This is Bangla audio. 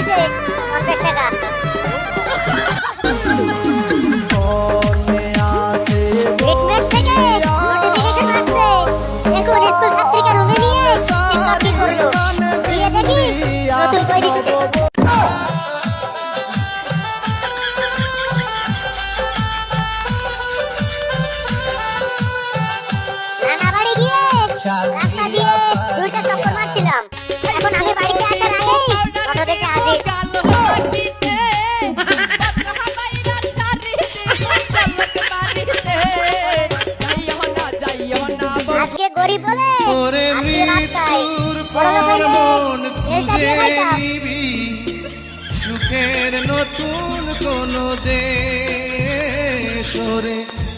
দিছে 50 টাকা। ফিটনেস থেকে নোটিফিকেশন আসছে। দেখুন স্কুল ছাত্রীকে রুমে নিয়ে কি করলো। দিয়ে দেখি নতুন বই দিচ্ছে। নানা বাড়ি গিয়ে রাস্তা দিয়ে 2টা চক্কর মারছিলাম। এখন আমি বাড়িতে আসার আগেই অটো দেখে হাজির। আজকে গরিব বলে আজকে ভাত খাই, বড়লোক হইলে তেলটা দিয়ে খাইতাম। সুখের নতুন কোন দে